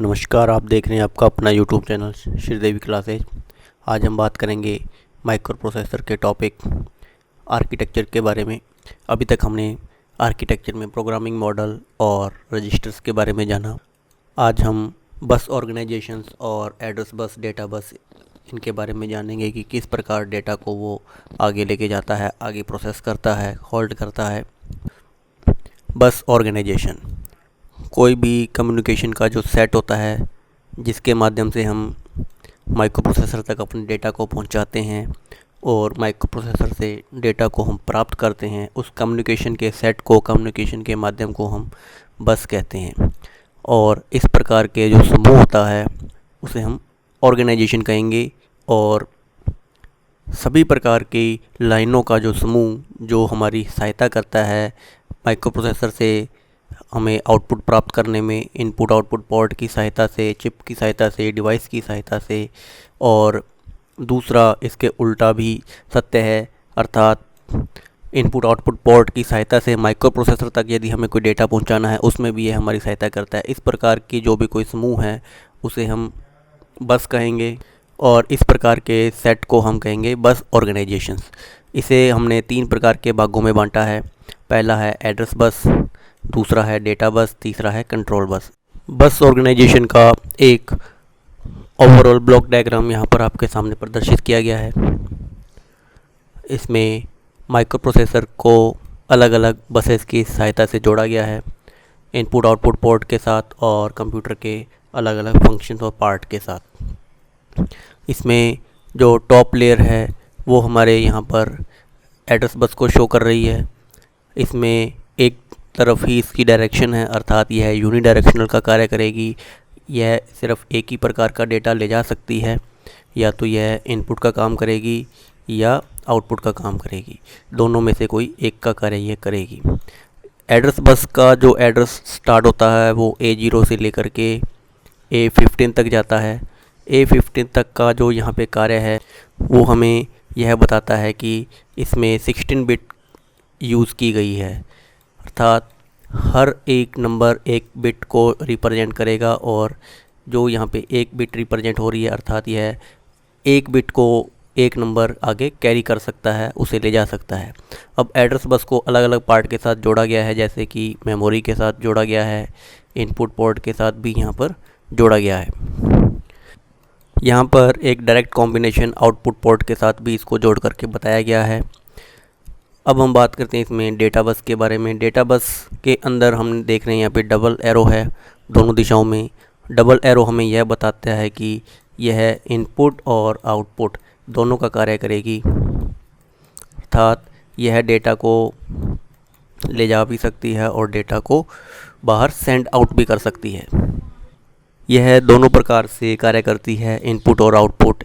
नमस्कार, आप देख रहे हैं आपका अपना यूट्यूब चैनल श्रीदेवी क्लासेज। आज हम बात करेंगे माइक्रो प्रोसेसर के टॉपिक आर्किटेक्चर के बारे में। अभी तक हमने आर्किटेक्चर में प्रोग्रामिंग मॉडल और रजिस्टर्स के बारे में जाना। आज हम बस ऑर्गेनाइजेशंस और एड्रेस बस, डेटा बस, इनके बारे में जानेंगे कि किस प्रकार डेटा को वो आगे लेके जाता है, आगे प्रोसेस करता है, होल्ड करता है। बस ऑर्गेनाइजेशन कोई भी कम्युनिकेशन का जो सेट होता है जिसके माध्यम से हम माइक्रो प्रोसेसर तक अपने डेटा को पहुंचाते हैं और माइक्रो प्रोसेसर से डेटा को हम प्राप्त करते हैं, उस कम्युनिकेशन के सेट को, कम्युनिकेशन के माध्यम को हम बस कहते हैं। और इस प्रकार के जो समूह होता है उसे हम ऑर्गेनाइजेशन कहेंगे। और सभी प्रकार की लाइनों का जो समूह जो हमारी सहायता करता है माइक्रो प्रोसेसर से हमें आउटपुट प्राप्त करने में, इनपुट आउटपुट पोर्ट की सहायता से, चिप की सहायता से, डिवाइस की सहायता से। और दूसरा इसके उल्टा भी सत्य है, अर्थात इनपुट आउटपुट पोर्ट की सहायता से माइक्रो प्रोसेसर तक यदि हमें कोई डेटा पहुंचाना है उसमें भी यह हमारी सहायता करता है। इस प्रकार की जो भी कोई समूह है उसे हम बस कहेंगे और इस प्रकार के सेट को हम कहेंगे बस ऑर्गेनाइजेशंस। इसे हमने 3 प्रकार के भागों में बांटा है। पहला है एड्रेस बस, दूसरा है डेटा बस, तीसरा है कंट्रोल बस। बस ऑर्गेनाइजेशन का एक ओवरऑल ब्लॉक डायग्राम यहाँ पर आपके सामने प्रदर्शित किया गया है। इसमें माइक्रो प्रोसेसर को अलग अलग बसेस की सहायता से जोड़ा गया है, इनपुट आउटपुट पोर्ट के साथ और कंप्यूटर के अलग अलग फंक्शंस और पार्ट के साथ। इसमें जो टॉप लेयर है वो हमारे यहाँ पर एड्रेस बस को शो कर रही है। इसमें एक तरफ ही इसकी डायरेक्शन है, अर्थात यह यूनिडायरेक्शनल का कार्य करेगी। यह सिर्फ एक ही प्रकार का डेटा ले जा सकती है, या तो यह इनपुट का काम करेगी या आउटपुट का काम करेगी। दोनों में से कोई एक का कार्य यह करेगी। एड्रेस बस का जो एड्रेस स्टार्ट होता है वो A0 से लेकर के A15 तक जाता है। A15 तक का जो यहाँ पे कार्य है वो हमें यह बताता है कि इसमें 16 बिट यूज़ की गई है, अर्थात हर एक नंबर एक बिट को रिप्रेजेंट करेगा। और जो यहाँ पे एक बिट रिप्रेजेंट हो रही है, अर्थात यह एक बिट को एक नंबर आगे कैरी कर सकता है, उसे ले जा सकता है। अब एड्रेस बस को अलग अलग पार्ट के साथ जोड़ा गया है, जैसे कि मेमोरी के साथ जोड़ा गया है, इनपुट पोर्ट के साथ भी यहाँ पर जोड़ा गया है। यहाँ पर एक डायरेक्ट कॉम्बिनेशन आउटपुट पोर्ट के साथ भी इसको जोड़ करके बताया गया है। अब हम बात करते हैं इसमें डेटा बस के बारे में। डेटा बस के अंदर हम देख रहे हैं यहाँ पे डबल एरो है दोनों दिशाओं में। डबल एरो हमें यह बताता है कि यह इनपुट और आउटपुट दोनों का कार्य करेगी, अर्थात यह डेटा को ले जा भी सकती है और डेटा को बाहर सेंड आउट भी कर सकती है। यह दोनों प्रकार से कार्य करती है, इनपुट और आउटपुट।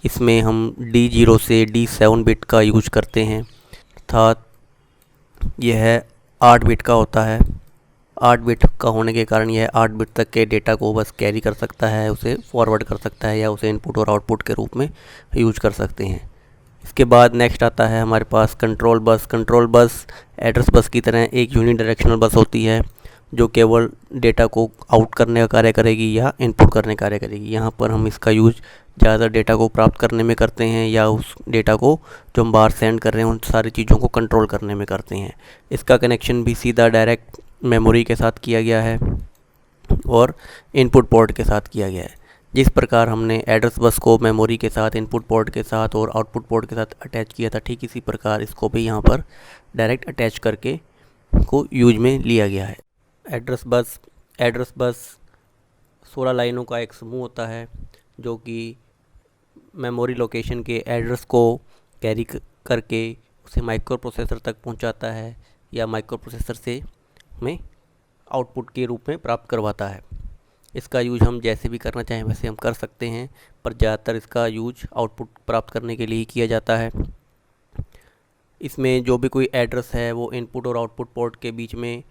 इसमें हम D0 से D7 बिट का यूज करते हैं, अर्थात यह 8 बिट का होता है। 8 बिट का होने के कारण यह 8 बिट तक के डेटा को बस कैरी कर सकता है, उसे फॉरवर्ड कर सकता है या उसे इनपुट और आउटपुट के रूप में यूज कर सकते हैं। इसके बाद नेक्स्ट आता है हमारे पास control bus. Control bus address bus की तरह एक यूनिडायरेक्शनल बस होती है जो केवल डेटा को आउट करने का कार्य करेगी या इनपुट करने का कार्य करेगी। यहाँ पर हम इसका यूज ज़्यादा डेटा को प्राप्त करने में करते हैं या उस डेटा को जो हम बाहर सेंड कर रहे हैं उन सारी चीज़ों को कंट्रोल करने में करते हैं। इसका कनेक्शन भी सीधा डायरेक्ट मेमोरी के साथ किया गया है और इनपुट पोर्ट के साथ किया गया है। जिस प्रकार हमने एड्रेस बस को मेमोरी के साथ, इनपुट पोर्ट के साथ और आउटपुट पोर्ट के साथ अटैच किया था, ठीक इसी प्रकार इसको भी यहाँ पर डायरेक्ट अटैच करके को यूज में लिया गया है। एड्रेस बस 16 लाइनों का एक समूह होता है जो कि मेमोरी लोकेशन के एड्रेस को कैरी करके उसे माइक्रो प्रोसेसर तक पहुंचाता है या माइक्रो प्रोसेसर से हमें आउटपुट के रूप में प्राप्त करवाता है। इसका यूज हम जैसे भी करना चाहें वैसे हम कर सकते हैं, पर ज़्यादातर इसका यूज आउटपुट प्राप्त करने के लिए ही किया जाता है। इसमें जो भी कोई एड्रेस है वो इनपुट और आउटपुट पोर्ट के बीच में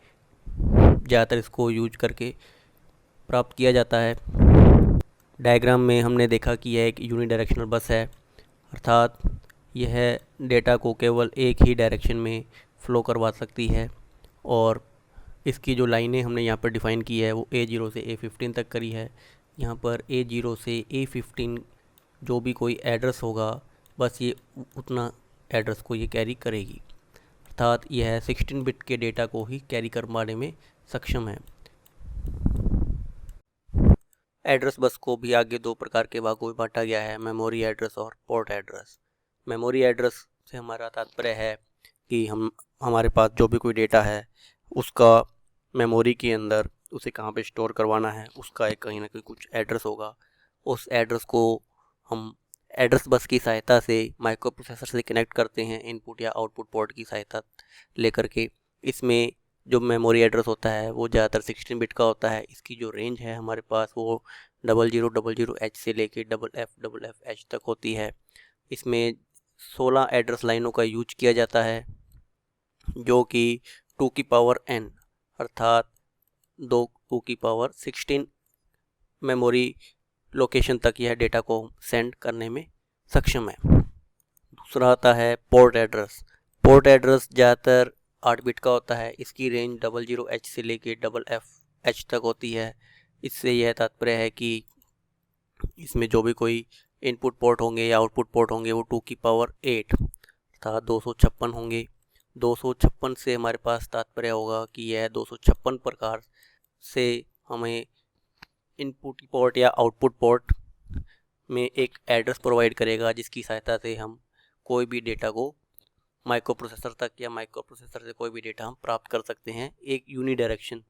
ज़्यादातर इसको यूज करके प्राप्त किया जाता है। डायग्राम में हमने देखा कि यह एक यूनिडायरेक्शनल बस है, अर्थात यह डेटा को केवल एक ही डायरेक्शन में फ़्लो करवा सकती है और इसकी जो लाइनें हमने यहाँ पर डिफ़ाइन की है वो A0 से A15 तक करी है। यहाँ पर A0 से A15 जो भी कोई एड्रेस होगा बस ये उतना एड्रेस को ये कैरी करेगी, अर्थात यह 16 बिट के डेटा को ही कैरी करवाने में सक्षम है। एड्रेस बस को भी आगे दो प्रकार के भागों में बांटा गया है, मेमोरी एड्रेस और पोर्ट एड्रेस। मेमोरी एड्रेस से हमारा तात्पर्य है कि हमारे पास जो भी कोई डेटा है उसका मेमोरी के अंदर उसे कहाँ पे स्टोर करवाना है, उसका एक कहीं ना कहीं कुछ एड्रेस होगा। उस एड्रेस को हम एड्रेस बस की सहायता से माइक्रो प्रोसेसर से कनेक्ट करते हैं, इनपुट या आउटपुट पोर्ट की सहायता लेकर के। इसमें जो मेमोरी एड्रेस होता है वो ज़्यादातर 16 बिट का होता है। इसकी जो रेंज है हमारे पास वो 0000H से लेके FFFH तक होती है। इसमें 16 एड्रेस लाइनों का यूज किया जाता है, जो कि 2 की पावर n अर्थात 2 की पावर 16 मेमोरी लोकेशन तक यह डेटा को सेंड करने में सक्षम है। दूसरा आता है पोर्ट एड्रेस। पोर्ट एड्रेस ज़्यादातर 8 बिट का होता है। इसकी रेंज 00H से लेके FFH तक होती है। इससे यह तात्पर्य है कि इसमें जो भी कोई इनपुट पोर्ट होंगे या आउटपुट पोर्ट होंगे वो 2 की पावर 8 अर्थात 256 होंगे। 256 से हमारे पास तात्पर्य होगा कि यह 256 प्रकार से हमें इनपुट पोर्ट या आउटपुट पोर्ट में एक एड्रेस प्रोवाइड करेगा, जिसकी सहायता से हम कोई भी डेटा को माइक्रो प्रोसेसर तक या माइक्रो प्रोसेसर से कोई भी डेटा हम प्राप्त कर सकते हैं, एक यूनिडायरेक्शन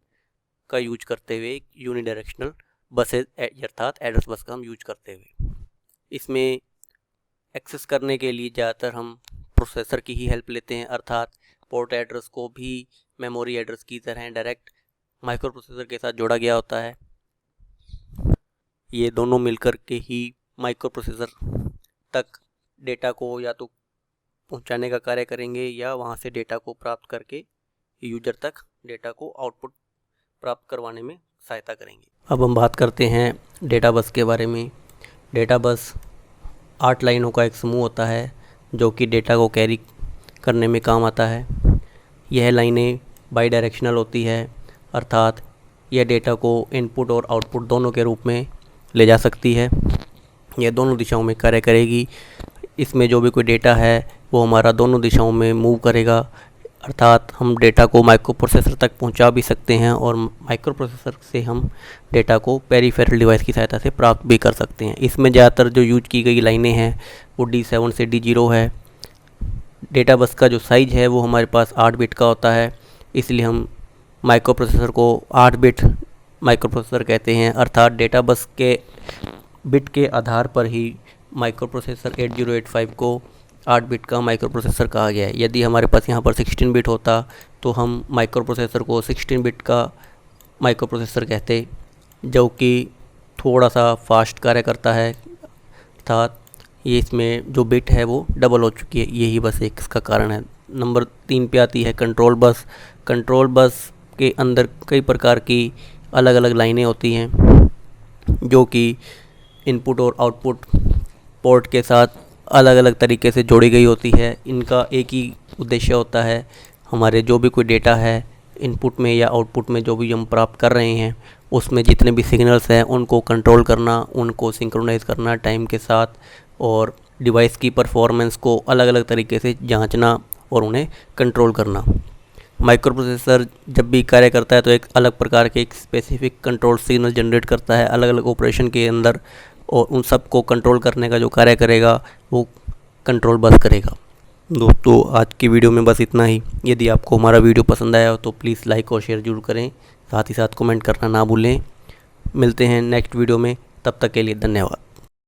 का यूज करते हुए, एक यूनिडायरेक्शनल बसेस अर्थात एड्रेस बस का हम यूज करते हुए। इसमें एक्सेस करने के लिए ज़्यादातर हम प्रोसेसर की ही हेल्प लेते हैं, अर्थात पोर्ट एड्रेस को भी मेमोरी एड्रेस की तरह डायरेक्ट माइक्रो प्रोसेसर के साथ जोड़ा गया होता है। ये दोनों मिलकर के ही माइक्रो प्रोसेसर तक डेटा को या तो पहुंचाने का कार्य करेंगे या वहां से डेटा को प्राप्त करके यूजर तक डेटा को आउटपुट प्राप्त करवाने में सहायता करेंगे। अब हम बात करते हैं डेटा बस के बारे में। डेटा बस 8 लाइनों का एक समूह होता है जो कि डेटा को कैरी करने में काम आता है। यह लाइनें बाई डायरेक्शनल होती है, अर्थात यह डेटा को इनपुट और आउटपुट दोनों के रूप में ले जा सकती है। यह दोनों दिशाओं में कार्य करेगी। इसमें जो भी कोई डेटा है वो हमारा दोनों दिशाओं में मूव करेगा, अर्थात हम डेटा को माइक्रो प्रोसेसर तक पहुंचा भी सकते हैं और माइक्रो प्रोसेसर से हम डेटा को पेरीफेरल डिवाइस की सहायता से प्राप्त भी कर सकते हैं। इसमें ज़्यादातर जो यूज की गई लाइनें हैं वो D7 से D0 है। डेटा बस का जो साइज़ है वो हमारे पास 8 बिट का होता है, इसलिए हम माइक्रो प्रोसेसर को 8 बिट माइक्रो प्रोसेसर कहते हैं, अर्थात डेटा बस के बिट के आधार पर ही माइक्रो प्रोसेसर 8085 को 8 बिट का माइक्रो प्रोसेसर कहा गया है। यदि हमारे पास यहाँ पर 16 बिट होता तो हम माइक्रो प्रोसेसर को 16 बिट का माइक्रो प्रोसेसर कहते, जो कि थोड़ा सा फास्ट कार्य करता है, अर्थात ये इसमें जो बिट है वो डबल हो चुकी है। यही बस एक इसका कारण है। नंबर 3 पे आती है कंट्रोल बस। कंट्रोल बस के अंदर कई प्रकार की अलग अलग लाइनें होती हैं जो कि इनपुट और आउटपुट पोर्ट के साथ अलग अलग तरीके से जोड़ी गई होती है। इनका एक ही उद्देश्य होता है, हमारे जो भी कोई डेटा है इनपुट में या आउटपुट में जो भी हम प्राप्त कर रहे हैं उसमें जितने भी सिग्नल्स हैं उनको कंट्रोल करना, उनको सिंक्रोनाइज़ करना टाइम के साथ, और डिवाइस की परफॉर्मेंस को अलग अलग तरीके से जांचना और उन्हें कंट्रोल करना। माइक्रो प्रोसेसर जब भी कार्य करता है तो एक अलग प्रकार के एक स्पेसिफिक कंट्रोल सिग्नल जनरेट करता है अलग अलग ऑपरेशन के अंदर, और उन सब को कंट्रोल करने का जो कार्य करेगा वो कंट्रोल बस करेगा। दोस्तों आज की वीडियो में बस इतना ही। यदि आपको हमारा वीडियो पसंद आया हो तो प्लीज़ लाइक और शेयर जरूर करें, साथ ही साथ कमेंट करना ना भूलें। मिलते हैं नेक्स्ट वीडियो में, तब तक के लिए धन्यवाद।